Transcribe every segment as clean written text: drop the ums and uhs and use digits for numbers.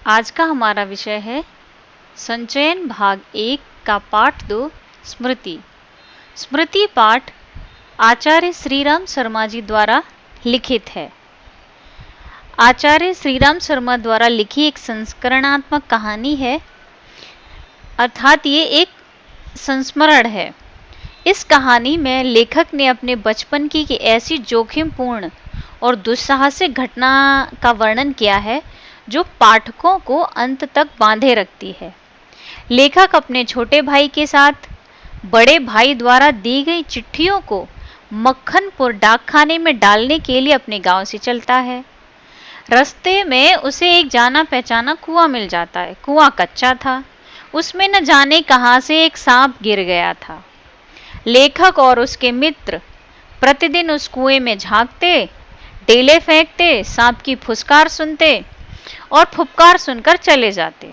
आज का हमारा विषय है संचयन भाग 1 का पाठ 2 स्मृति। स्मृति पाठ आचार्य श्रीराम शर्मा जी द्वारा लिखित है। आचार्य श्रीराम शर्मा द्वारा लिखी एक संस्करणात्मक कहानी है, अर्थात ये एक संस्मरण है। इस कहानी में लेखक ने अपने बचपन की ऐसी जोखिमपूर्ण और दुस्साहसिक घटना का वर्णन किया है जो पाठकों को अंत तक बांधे रखती है। लेखक अपने छोटे भाई के साथ बड़े भाई द्वारा दी गई चिट्ठियों को मक्खनपुर डाकखाने में डालने के लिए अपने गांव से चलता है। रास्ते में उसे एक जाना पहचाना कुआं मिल जाता है। कुआं कच्चा था, उसमें न जाने कहां से एक सांप गिर गया था। लेखक और उसके मित्र प्रतिदिन उस कुएं में झांकते, डेले फेंकते, सांप की फुसकार सुनते और फुफकार सुनकर चले जाते।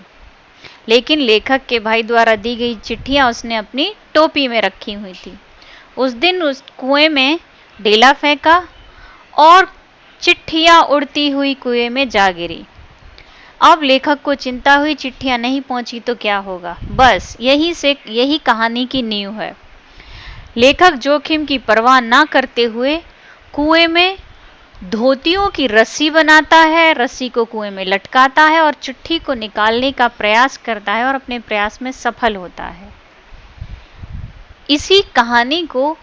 लेकिन लेखक के भाई द्वारा दी गई चिट्ठियां उसने अपनी टोपी में रखी हुई थी। उस दिन उस कुएं में डेला फेंका और चिट्ठियां उड़ती हुई कुएं में जा गिरी। अब लेखक को चिंता हुई, चिट्ठियां नहीं पहुंची तो क्या होगा। बस यही कहानी की नींव है। लेखक जोखिम की परवाह ना करते हुए कुएं में धोतियों की रस्सी बनाता है, रस्सी को कुएं में लटकाता है और चिट्ठी को निकालने का प्रयास करता है और अपने प्रयास में सफल होता है। इसी कहानी को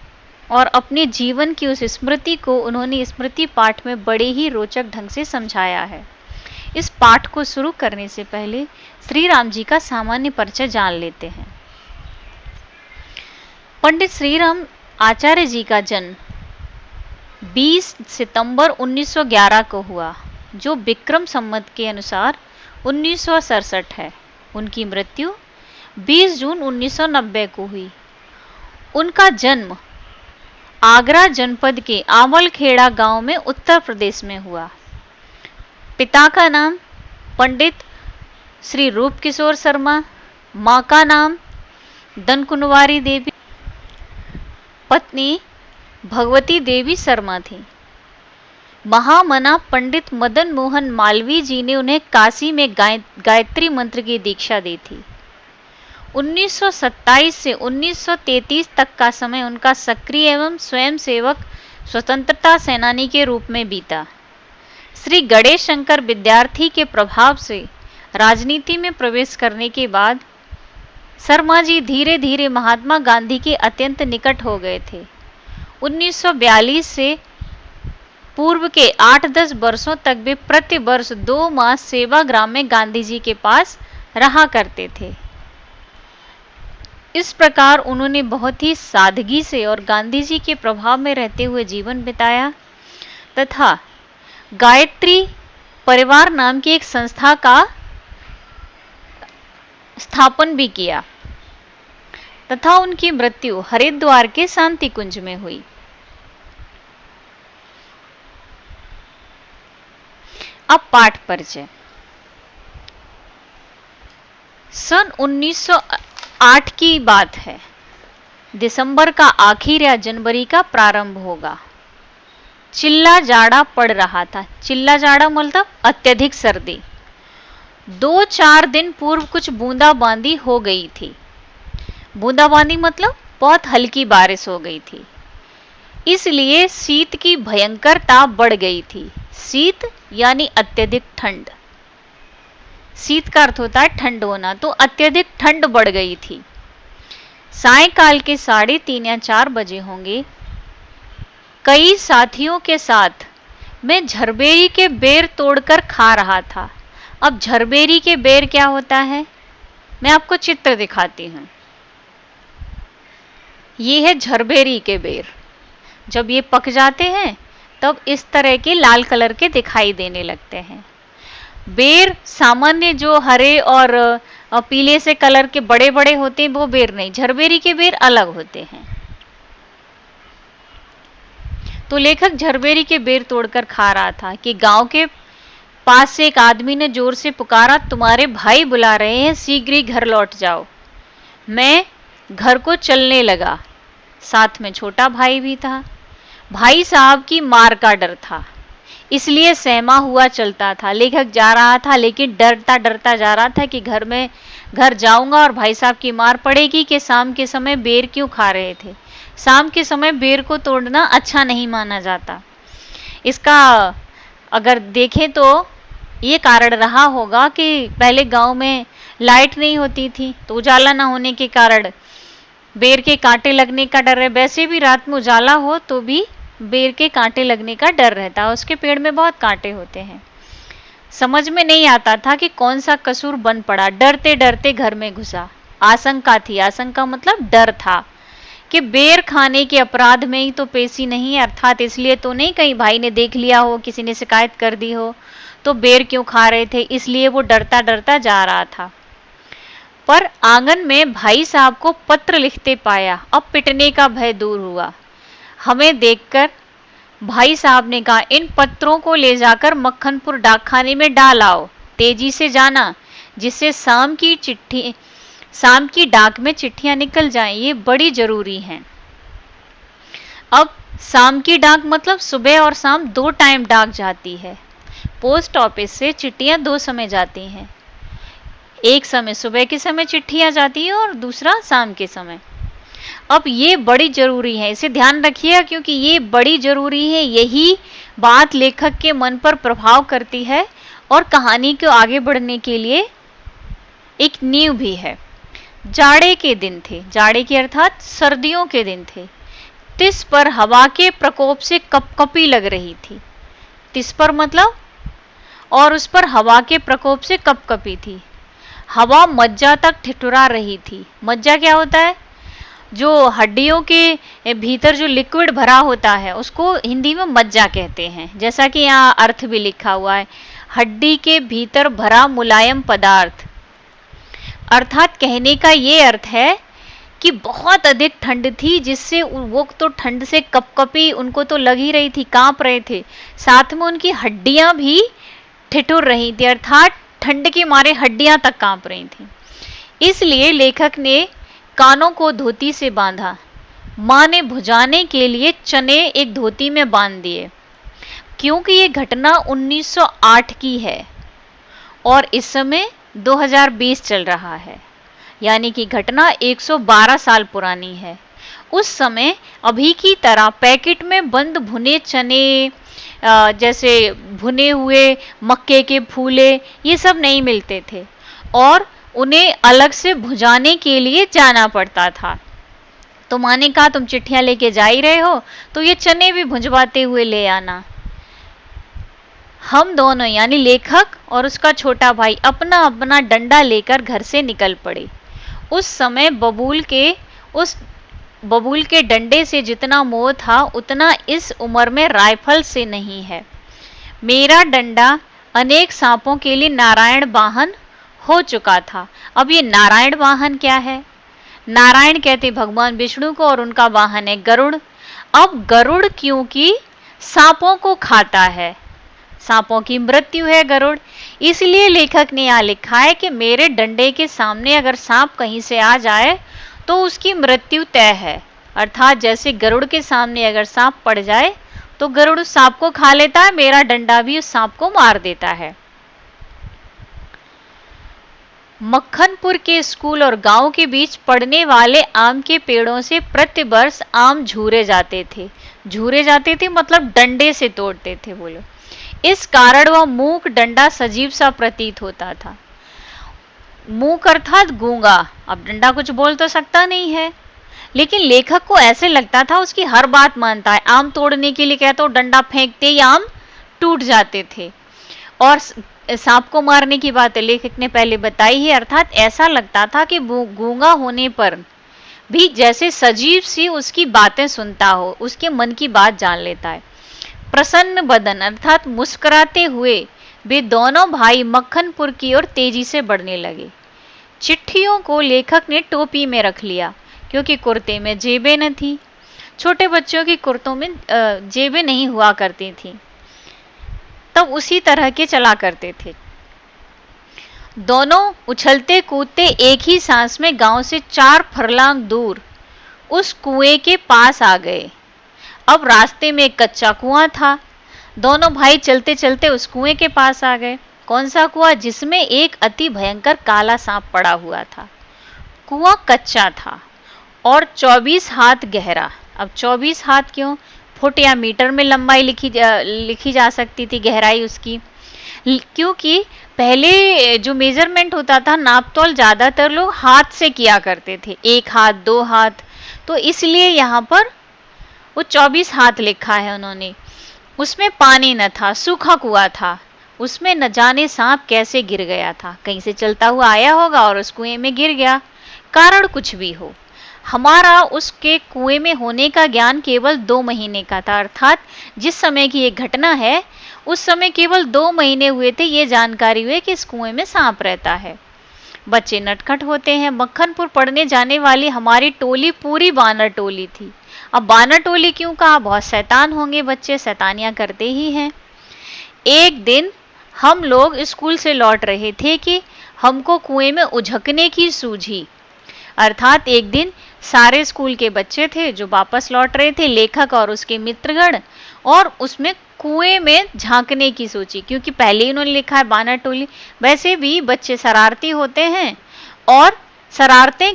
और अपने जीवन की उस स्मृति को उन्होंने स्मृति पाठ में बड़े ही रोचक ढंग से समझाया है। इस पाठ को शुरू करने से पहले श्री राम जी का सामान्य परिचय जान लेते हैं। पंडित श्री राम आचार्य जी का जन्म 20 सितंबर 1911 को हुआ, जो विक्रम संवत के अनुसार 1967 है। उनकी मृत्यु 20 जून 1990 को हुई। उनका जन्म आगरा जनपद के आमलखेड़ा गांव में उत्तर प्रदेश में हुआ। पिता का नाम पंडित श्री रूप किशोर शर्मा, मां का नाम धनकुनवारी देवी, पत्नी भगवती देवी शर्मा थी। महामना पंडित मदन मोहन मालवीय जी ने उन्हें काशी में गायत्री मंत्र की दीक्षा दी थी। 1927 से 1933 तक का समय उनका सक्रिय एवं स्वयंसेवक स्वतंत्रता सेनानी के रूप में बीता। श्री गणेश शंकर विद्यार्थी के प्रभाव से राजनीति में प्रवेश करने के बाद शर्मा जी धीरे धीरे महात्मा गांधी के अत्यंत निकट हो गए थे। 1942 से पूर्व के 8-10 वर्षों तक वे प्रति वर्ष 2 मास सेवाग्राम में गांधी जी के पास रहा करते थे। इस प्रकार उन्होंने बहुत ही सादगी से और गांधी जी के प्रभाव में रहते हुए जीवन बिताया तथा गायत्री परिवार नाम की एक संस्था का स्थापन भी किया तथा उनकी मृत्यु हरिद्वार के शांति कुंज में हुई। अब पाठ परिचय। सन 1908 की बात है। दिसंबर का आखिर या जनवरी का प्रारंभ होगा। चिल्ला जाड़ा पड़ रहा था। चिल्ला जाड़ा मतलब अत्यधिक सर्दी। 2-4 दिन पूर्व कुछ बूंदाबांदी हो गई थी। बूंदाबांदी मतलब बहुत हल्की बारिश हो गई थी, इसलिए शीत की भयंकरता बढ़ गई थी। शीत यानी अत्यधिक ठंड। शीत का अर्थ होता है ठंड होना, तो अत्यधिक ठंड बढ़ गई थी। सायंकाल के 3:30 या 4 बजे होंगे। कई साथियों के साथ मैं झरबेरी के बेर तोड़कर खा रहा था। अब झरबेरी के बेर क्या होता है, मैं आपको चित्र दिखाती हूँ। ये है झरबेरी के बेर। जब ये पक जाते हैं तब इस तरह के लाल कलर के दिखाई देने लगते हैं। बेर सामान्य जो हरे और पीले से कलर के बड़े बड़े होते हैं वो बेर नहीं, झरबेरी के बेर अलग होते हैं। तो लेखक झरबेरी के बेर तोड़कर खा रहा था कि गांव के पास से एक आदमी ने जोर से पुकारा, तुम्हारे भाई बुला रहे हैं, शीघ्र ही घर लौट जाओ। मैं घर को चलने लगा। साथ में छोटा भाई भी था। भाई साहब की मार का डर था, इसलिए सहमा हुआ चलता था। लेखक जा रहा था लेकिन डरता डरता जा रहा था कि घर जाऊंगा और भाई साहब की मार पड़ेगी कि शाम के समय बेर क्यों खा रहे थे। शाम के समय बेर को तोड़ना अच्छा नहीं माना जाता। इसका अगर देखें तो ये कारण रहा होगा कि पहले गांव में लाइट नहीं होती थी, तो उजाला ना होने के कारण बेर के कांटे लगने का डर है। वैसे भी रात में उजाला हो तो भी बेर के कांटे लगने का डर रहता है, उसके पेड़ में बहुत कांटे होते हैं। समझ में नहीं आता था कि कौन सा कसूर बन पड़ा, डरते डरते घर में घुसा। आशंका थी, आशंका मतलब डर था कि बेर खाने के अपराध में ही तो पेशी नहीं है, अर्थात इसलिए तो नहीं कहीं भाई ने देख लिया हो, किसी ने शिकायत कर दी हो तो बेर क्यों खा रहे थे, इसलिए वो डरता डरता जा रहा था। पर आंगन में भाई साहब को पत्र लिखते पाया, अब पिटने का भय दूर हुआ। हमें देखकर भाई साहब ने कहा, इन पत्रों को ले जाकर मक्खनपुर डाकखाने में डाल आओ, तेजी से जाना, जिससे शाम की डाक में चिट्ठियां निकल जाएं, ये बड़ी जरूरी हैं। अब शाम की डाक मतलब सुबह और शाम 2 टाइम डाक जाती है। पोस्ट ऑफिस से चिट्ठियां 2 समय जाती हैं, एक समय सुबह के समय चिट्ठियां जाती है और दूसरा शाम के समय। अब ये बड़ी जरूरी है, इसे ध्यान रखिएगा क्योंकि ये बड़ी जरूरी है। यही बात लेखक के मन पर प्रभाव करती है और कहानी को आगे बढ़ने के लिए एक नींव भी है। जाड़े के दिन थे, जाड़े के अर्थात सर्दियों के दिन थे। तिस पर हवा के प्रकोप से कपकपी लग रही थी। तिस पर मतलब और उस पर हवा के प्रकोप से कपकपी थी। हवा मज्जा तक ठिठुरा रही थी। मज्जा क्या होता है? जो हड्डियों के भीतर जो लिक्विड भरा होता है उसको हिंदी में मज्जा कहते हैं, जैसा कि यहाँ अर्थ भी लिखा हुआ है, हड्डी के भीतर भरा मुलायम पदार्थ। अर्थात कहने का ये अर्थ है कि बहुत अधिक ठंड थी, जिससे वो तो ठंड से कपकपी उनको तो लग ही रही थी, कांप रहे थे, साथ में उनकी हड्डियां भी ठिठुर रही थी, अर्थात ठंड के मारे हड्डियां तक कांप रही थी। इसलिए लेखक ने कानों को धोती से बांधा। मां ने भुजाने के लिए चने एक धोती में बांध दिए। क्योंकि ये घटना 1908 की है और इस समय 2020 चल रहा है, यानी कि घटना 112 साल पुरानी है। उस समय अभी की तरह पैकेट में बंद भुने चने, जैसे भुने हुए मक्के के फूले, ये सब नहीं मिलते थे और उन्हें अलग से भुजाने के लिए जाना पड़ता था। तो माँ ने कहा, तुम चिट्ठियां लेके जा ही रहे हो तो ये चने भी भुंजवाते हुए ले आना। हम दोनों यानी लेखक और उसका छोटा भाई अपना अपना डंडा लेकर घर से निकल पड़े। उस समय बबूल के डंडे से जितना मोह था उतना इस उम्र में राइफल से नहीं है। मेरा डंडा अनेक सांपों के लिए नारायण वाहन हो चुका था। अब ये नारायण वाहन क्या है? नारायण कहते भगवान विष्णु को और उनका वाहन है गरुड़। अब गरुड़ क्योंकि सांपों को खाता है, सांपों की मृत्यु है गरुड़, इसलिए लेखक ने यहाँ लिखा है कि मेरे डंडे के सामने अगर सांप कहीं से आ जाए तो उसकी मृत्यु तय है। अर्थात जैसे गरुड़ के सामने अगर सांप पड़ जाए तो गरुड़ उस सांप को खा लेता है, मेरा डंडा भी उस सांप को मार देता है। मक्खनपुर के स्कूल और गांव के बीच पड़ने वाले आम के पेड़ों से प्रतिवर्ष आम झूरे जाते थे। झूरे जाते थे मतलब डंडे से तोड़ते थे वो लोग। इस कारण वह मूक डंडा सजीव सा प्रतीत होता था। मूक अर्थात गूंगा। अब डंडा कुछ बोल तो सकता नहीं है, लेकिन लेखक को ऐसे लगता था उसकी हर बात मानता है। आम तोड़ने के लिए कहता, डंडा फेंकते ही आम टूट जाते थे। और सांप को मारने की बात लेखक ने पहले बताई है, अर्थात ऐसा लगता था कि गूंगा होने पर भी जैसे सजीव सी उसकी बातें सुनता हो, उसके मन की बात जान लेता है। प्रसन्न बदन अर्थात मुस्कुराते हुए वे दोनों भाई मक्खनपुर की ओर तेजी से बढ़ने लगे। चिट्ठियों को लेखक ने टोपी में रख लिया क्योंकि कुर्ते में जेबें न थी। छोटे बच्चों की कुर्तों में जेबें नहीं हुआ करती थी, तब उसी तरह के चला करते थे। दोनों उछलते कूदते एक ही सांस में गांव से 4 फरलांग दूर उस कुएं के पास आ गए। अब रास्ते में एक कच्चा कुआं था। दोनों भाई चलते चलते उस कुएं के पास आ गए। कौन सा कुआं? जिसमें एक अति भयंकर काला सांप पड़ा हुआ था। कुआं कच्चा था और 24 हाथ गहरा। अब 24 हाथ क्यों? फुट या मीटर में लंबाई लिखी जा सकती थी गहराई उसकी, क्योंकि पहले जो मेजरमेंट होता था, नापतोल ज्यादातर लोग हाथ से किया करते थे, 1 हाथ 2 हाथ, तो इसलिए यहाँ पर वो 24 हाथ लिखा है उन्होंने। उसमें पानी न था, सूखा कुआं था। उसमें न जाने सांप कैसे गिर गया था, कहीं से चलता हुआ आया होगा और उस कुएं में गिर गया। कारण कुछ भी हो, हमारा उसके कुएं में होने का ज्ञान केवल 2 महीने का था, अर्थात जिस समय की ये घटना है उस समय केवल 2 महीने हुए थे ये जानकारी हुई कि इस कुएं में सांप रहता है। बच्चे नटखट होते हैं। मक्खनपुर पढ़ने जाने वाली हमारी टोली पूरी बानर टोली थी। अब बानर टोली क्यों कहा? बहुत शैतान होंगे बच्चे, शैतानियां करते ही हैं। एक दिन हम लोग स्कूल से लौट रहे थे कि हमको कुएं में उझकने की सूझी। अर्थात एक दिन सारे स्कूल के बच्चे थे जो वापस लौट रहे थे, लेखक और उसके मित्रगण, और उसमें कुएं में झांकने की सोची, क्योंकि पहले ही उन्होंने लिखा है बानर टोली। वैसे भी बच्चे शरारती होते हैं और शरारतें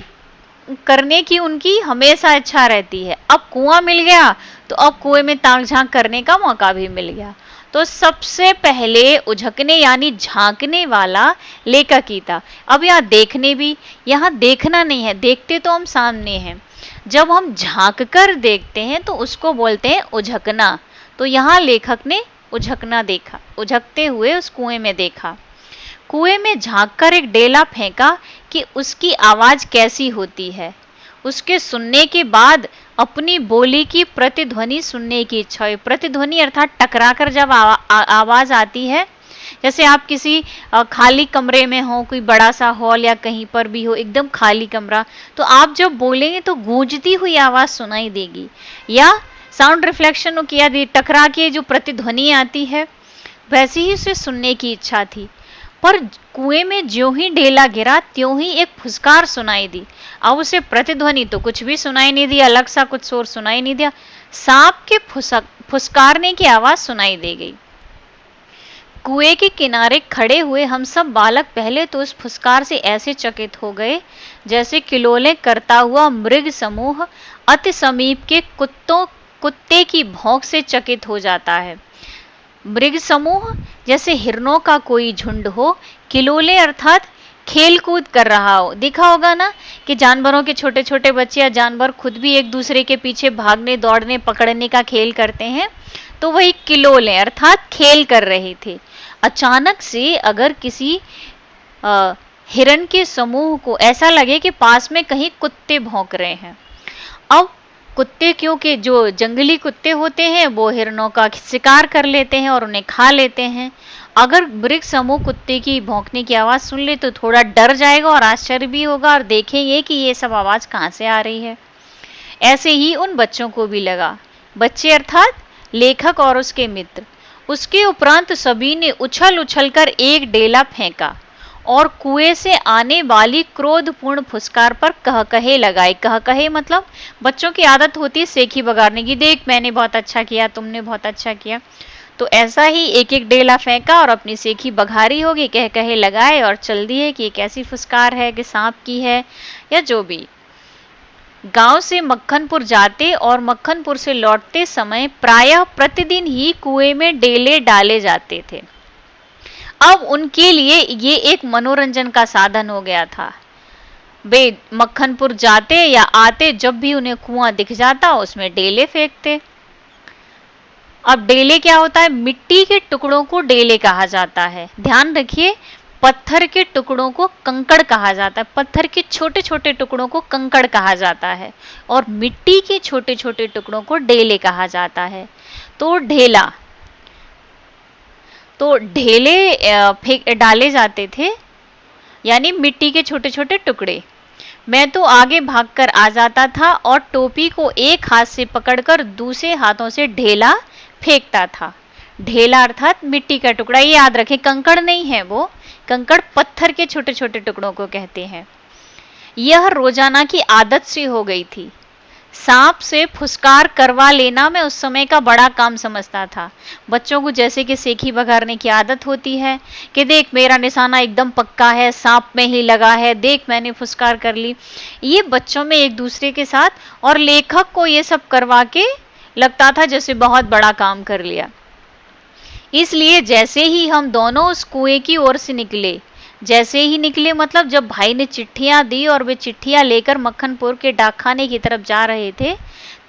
करने की उनकी हमेशा इच्छा रहती है। अब कुआं मिल गया तो अब कुएं में ताक झांक करने का मौका भी मिल गया। तो सबसे पहले उझकने यानी झांकने वाला लेखक ही था। अब यहाँ देखने भी, यहाँ देखना नहीं है, देखते तो हम सामने हैं। जब हम झांक कर देखते हैं तो उसको बोलते हैं उझकना। तो यहाँ लेखक ने उझकना देखा, उझकते हुए उस कुएं में देखा। कुएं में झांककर एक डेला फेंका कि उसकी आवाज कैसी होती है। उसके सुनने के बाद अपनी बोली की प्रतिध्वनि सुनने की इच्छा हुई। प्रतिध्वनि अर्थात टकराकर जब आवाज आती है, जैसे आप किसी खाली कमरे में हो, कोई बड़ा सा हॉल या कहीं पर भी हो, एकदम खाली कमरा, तो आप जब बोलेंगे तो गूंजती हुई आवाज सुनाई देगी, या साउंड रिफ्लेक्शन किया टकरा के जो प्रतिध्वनि आती है, वैसी ही उसे सुनने की इच्छा थी। पर कुएं में ज्यों ही ढेला गिरा त्यों ही एक फुसकार सुनाई दी। अब उसे प्रतिध्वनि तो कुछ भी सुनाई नहीं दी, अलग सा कुछ शोर सुनाई नहीं दिया, सांप के फुसकारने की आवाज सुनाई दे गई। कुएं के किनारे खड़े हुए हम सब बालक पहले तो उस फुसकार से ऐसे चकित हो गए जैसे किलोले करता हुआ मृग समूह अति समीप के कुत्ते की भौंक से चकित हो जाता है। मृग समूह जैसे हिरणों का कोई झुंड हो, किलोले अर्थात खेल कूद कर रहा हो। देखा होगा ना कि जानवरों के छोटे छोटे बच्चे या जानवर खुद भी एक दूसरे के पीछे भागने दौड़ने पकड़ने का खेल करते हैं, तो वही किलोले अर्थात खेल कर रहे थे। अचानक से अगर किसी हिरण के समूह को ऐसा लगे कि पास में कहीं कुत्ते भौंक रहे हैं। अब कुत्ते, क्योंकि जो जंगली कुत्ते होते हैं वो हिरणों का शिकार कर लेते हैं और उन्हें खा लेते हैं। अगर मृग समूह कुत्ते की भौंकने की आवाज सुन ले तो थोड़ा डर जाएगा और आश्चर्य भी होगा और देखेंगे कि ये सब आवाज कहाँ से आ रही है। ऐसे ही उन बच्चों को भी लगा। बच्चे अर्थात लेखक और उसके मित्र। उसके उपरांत सभी ने उछल उछल कर एक डेला फेंका और कुएं से आने वाली क्रोधपूर्ण फुसकार पर कहकहे लगाए। कहकहे मतलब बच्चों की आदत होती है सेखी बगाड़ने की, देख मैंने बहुत अच्छा किया, तुमने बहुत अच्छा किया। तो ऐसा ही एक एक डेला फेंका और अपनी सेखी बघारी होगी, कहकहे लगाए और चल दिए कि एक ऐसी फुसकार है कि सांप की है या जो भी। गांव से मक्खनपुर जाते और मक्खनपुर से लौटते समय प्रायः प्रतिदिन ही कुएं में डेले डाले जाते थे। अब उनके लिए ये एक मनोरंजन का साधन हो गया था। वे मक्खनपुर जाते या आते, जब भी उन्हें कुआं दिख जाता उसमें डेले फेंकते। अब डेले क्या होता है? मिट्टी के टुकड़ों को डेले कहा जाता है। ध्यान रखिए, पत्थर के टुकड़ों को कंकड़ कहा जाता है। पत्थर के छोटे छोटे टुकड़ों को कंकड़ कहा जाता है और मिट्टी के छोटे छोटे टुकड़ों को डेले कहा जाता है। तो ढेले डाले जाते थे, यानी मिट्टी के छोटे छोटे टुकड़े। मैं तो आगे भागकर आ जाता था और टोपी को एक हाथ से पकड़कर दूसरे हाथों से ढेला फेंकता था। ढेला अर्थात मिट्टी का टुकड़ा, ये याद रखें, कंकड़ नहीं है वो, कंकड़ पत्थर के छोटे छोटे टुकड़ों को कहते हैं। यह रोजाना की आदत सी हो गई थी। सांप से फुसकार करवा लेना मैं उस समय का बड़ा काम समझता था। बच्चों को जैसे कि सेखी बघारने की आदत होती है कि देख मेरा निशाना एकदम पक्का है, सांप में ही लगा है, देख मैंने फुसकार कर ली। ये बच्चों में एक दूसरे के साथ, और लेखक को ये सब करवा के लगता था जैसे बहुत बड़ा काम कर लिया। इसलिए जैसे ही हम दोनों उस कुएं की ओर से निकले, जैसे ही निकले मतलब जब भाई ने चिट्ठियां दी और वे चिट्ठियां लेकर मक्खनपुर के डाकखाने की तरफ जा रहे थे,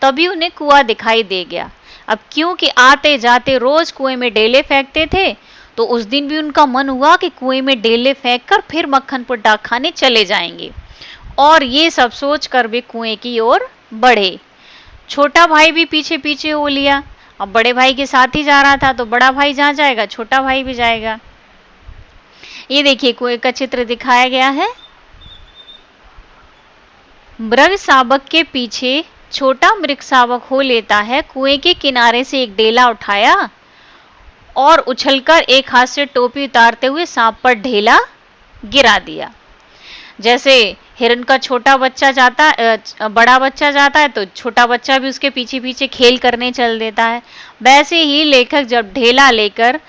तभी उन्हें कुआं दिखाई दे गया। अब क्योंकि आते जाते रोज कुएं में डेले फेंकते थे, तो उस दिन भी उनका मन हुआ कि कुएं में डेले फेंक कर फिर मक्खनपुर डाकखाने चले जाएंगे। और ये सब सोच कर वे कुएं की ओर बढ़े। छोटा भाई भी पीछे पीछे हो लिया। अब बड़े भाई के साथ ही जा रहा था, तो बड़ा भाई जहाँ जाएगा छोटा भाई भी जाएगा। ये देखिए कुएं का चित्र दिखाया गया है। मृग शावक के पीछे छोटा मृग शावक हो लेता है। कुएं के किनारे से एक डेला उठाया और उछलकर एक हाथ से टोपी उतारते हुए सांप पर ढेला गिरा दिया। जैसे हिरन का छोटा बच्चा जाता, बड़ा बच्चा जाता है तो छोटा बच्चा भी उसके पीछे पीछे खेल करने चल देता है। वैसे ही लेखक जब ढेला लेकर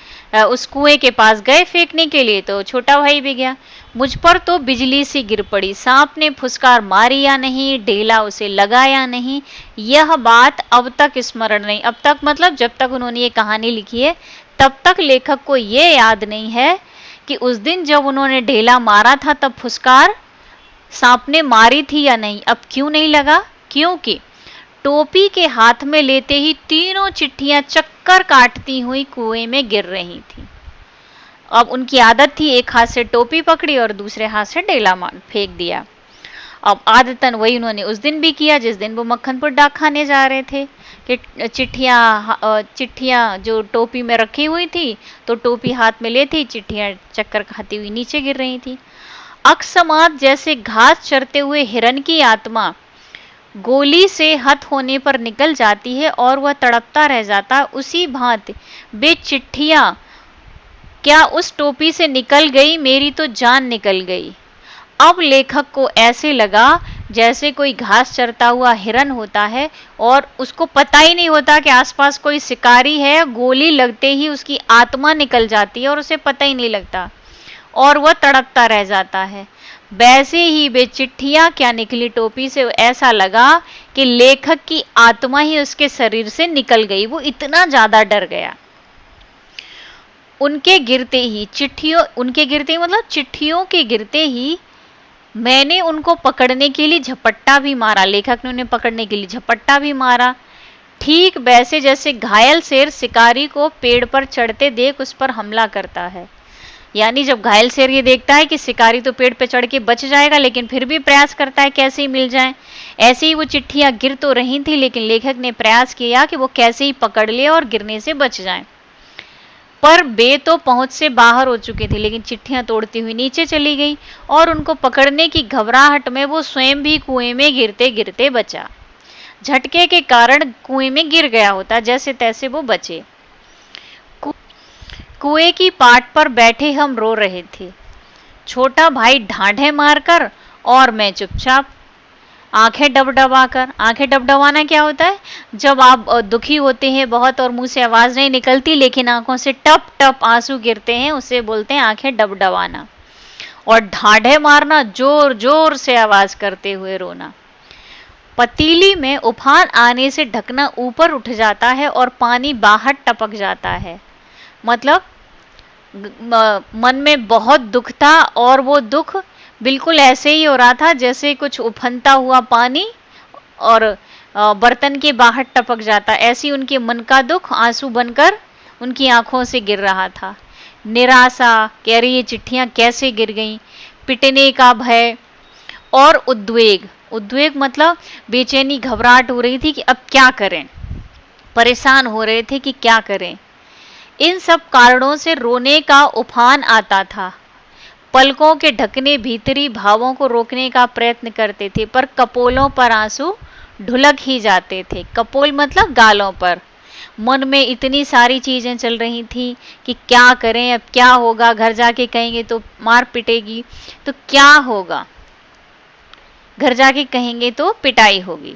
उस कुएं के पास गए फेंकने के लिए, तो छोटा भाई भी गया। मुझ पर तो बिजली सी गिर पड़ी। सांप ने फुसकार मारी या नहीं, ढेला उसे लगा या नहीं, यह बात अब तक स्मरण नहीं। अब तक मतलब जब तक उन्होंने ये कहानी लिखी है तब तक लेखक को ये याद नहीं है कि उस दिन जब उन्होंने ढेला मारा था तब फुसकार सांप ने मारी थी या नहीं। अब क्यों नहीं लगा? क्योंकि टोपी के हाथ में लेते ही तीनों चिट्ठियां चक्कर काटती हुई कुएं में गिर रही थी। अब उनकी आदत थी, एक हाथ से टोपी पकड़ी और दूसरे हाथ से ढेला फेंक दिया। अब आदतन वही उन्होंने उस दिन भी किया जिस दिन वो मक्खनपुर डाकखाने जा रहे थे, कि चिट्ठियां जो टोपी में रखी हुई थी, तो टोपी हाथ में लेती, चिट्ठियां चक्कर खाती हुई नीचे गिर रही थी। अकस्मात जैसे घास चरते हुए हिरन की आत्मा गोली से हत होने पर निकल जाती है और वह तड़पता रह जाता है, उसी भांति वे चिट्ठियां क्या उस टोपी से निकल गई, मेरी तो जान निकल गई। अब लेखक को ऐसे लगा जैसे कोई घास चरता हुआ हिरन होता है और उसको पता ही नहीं होता कि आसपास कोई शिकारी है, गोली लगते ही उसकी आत्मा निकल जाती है और उसे पता ही नहीं लगता और वह तड़पता रह जाता है। वैसे ही वे चिट्ठियां क्या निकली टोपी से, ऐसा लगा कि लेखक की आत्मा ही उसके शरीर से निकल गई। वो इतना ज्यादा डर गया। उनके गिरते ही मतलब चिट्ठियों के गिरते ही मैंने उनको पकड़ने के लिए झपट्टा भी मारा। लेखक ने उन्हें पकड़ने के लिए झपट्टा भी मारा, ठीक वैसे जैसे घायल शेर शिकारी को पेड़ पर चढ़ते देख उस पर हमला करता है। यानी जब घायल शेर ये देखता है कि शिकारी तो पेड़ पर चढ़ के बच जाएगा, लेकिन फिर भी प्रयास करता है कैसे ही मिल जाए। ऐसे ही वो चिट्ठियां गिर तो रही थी, लेकिन लेखक ने प्रयास किया कि वो कैसे ही पकड़ ले और गिरने से बच जाए। पर वे तो पहुंच से बाहर हो चुके थे, लेकिन चिट्ठियां तोड़ती हुई नीचे चली गई और उनको पकड़ने की घबराहट में वो स्वयं भी कुएं में गिरते गिरते बचा। झटके के कारण कुएं में गिर गया होता, जैसे तैसे वो बचे। कुएं की पाट पर बैठे हम रो रहे थे, छोटा भाई ढांढे मारकर और मैं चुपचाप, आंखें डबडबाकर। आंखें डबडबाना क्या होता है? जब आप दुखी होते हैं बहुत और मुंह से आवाज नहीं निकलती लेकिन आंखों से टप टप आंसू गिरते हैं, उसे बोलते हैं आंखें डबडबाना। और ढांढे मारना, जोर जोर से आवाज करते हुए रोना। पतीली में उफान आने से ढकना ऊपर उठ जाता है और पानी बाहर टपक जाता है। मतलब मन में बहुत दुख था और वो दुख बिल्कुल ऐसे ही हो रहा था जैसे कुछ उफनता हुआ पानी और बर्तन के बाहर टपक जाता। ऐसी उनके मन का दुख आंसू बनकर उनकी आंखों से गिर रहा था। निराशा कि अरे ये चिट्ठियां कैसे गिर गईं, पिटने का भय और उद्वेग। उद्वेग मतलब बेचैनी, घबराहट हो रही थी कि अब क्या करें। परेशान हो रहे थे कि क्या करें। इन सब कारणों से रोने का उफान आता था। पलकों के ढकने भीतरी भावों को रोकने का प्रयत्न करते थे, पर कपोलों पर आंसू ढुलक ही जाते थे। कपोल मतलब गालों पर। मन में इतनी सारी चीजें चल रही थी कि क्या करें, अब क्या होगा, घर जाके कहेंगे तो मार पिटेगी, तो क्या होगा, घर जाके कहेंगे तो पिटाई होगी।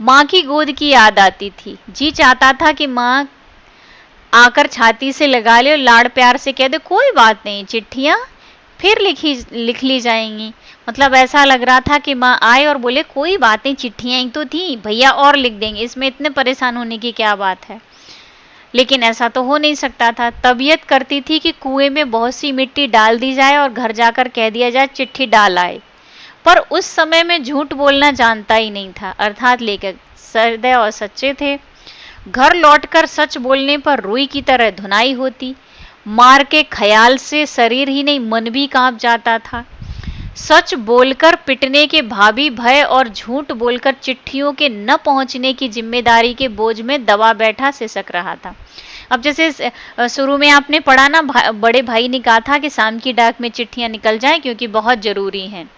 माँ की गोद की याद आती थी। जी चाहता था कि माँ आकर छाती से लगा ले और लाड़ प्यार से कह दे कोई बात नहीं, चिट्ठियाँ फिर लिख ली जाएंगी। मतलब ऐसा लग रहा था कि माँ आए और बोले कोई बात नहीं, चिट्ठियाँ ही तो थी, भैया और लिख देंगे, इसमें इतने परेशान होने की क्या बात है। लेकिन ऐसा तो हो नहीं सकता था। तबीयत करती थी कि कुएं में बहुत सी मिट्टी डाल दी जाए और घर जाकर कह दिया जाए चिट्ठी डाल आए। पर उस समय में झूठ बोलना जानता ही नहीं था, अर्थात लेखक सदैव और सच्चे थे। घर लौटकर सच बोलने पर रुई की तरह धुनाई होती। मार के ख्याल से शरीर ही नहीं मन भी कांप जाता था। सच बोलकर पिटने के भावी भय और झूठ बोलकर चिट्ठियों के न पहुंचने की जिम्मेदारी के बोझ में दबा बैठा सिसक रहा था। अब जैसे शुरू में आपने पढ़ा ना, बड़े भाई ने कहा था कि शाम की डाक में चिट्ठियां निकल जाएं क्योंकि बहुत जरूरी हैं।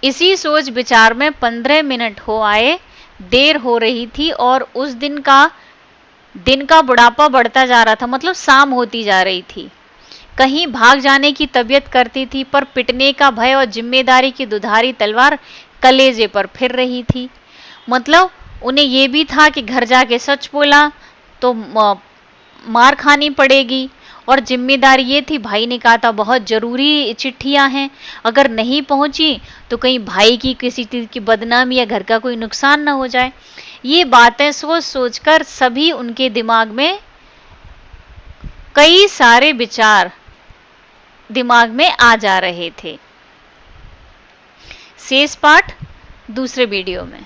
इसी सोच विचार में 15 मिनट हो आए, देर हो रही थी और उस दिन का बुढ़ापा बढ़ता जा रहा था, मतलब शाम होती जा रही थी। कहीं भाग जाने की तबीयत करती थी, पर पिटने का भय और जिम्मेदारी की दुधारी तलवार कलेजे पर फिर रही थी। मतलब उन्हें यह भी था कि घर जाके सच बोला तो मार खानी पड़ेगी, और जिम्मेदारी ये थी, भाई ने कहा था बहुत जरूरी चिट्ठियां हैं, अगर नहीं पहुंची तो कहीं भाई की किसी चीज की बदनामी या घर का कोई नुकसान ना हो जाए। ये बातें सोच सोचकर सभी उनके दिमाग में कई सारे विचार दिमाग में आ जा रहे थे। शेष पाठ दूसरे वीडियो में।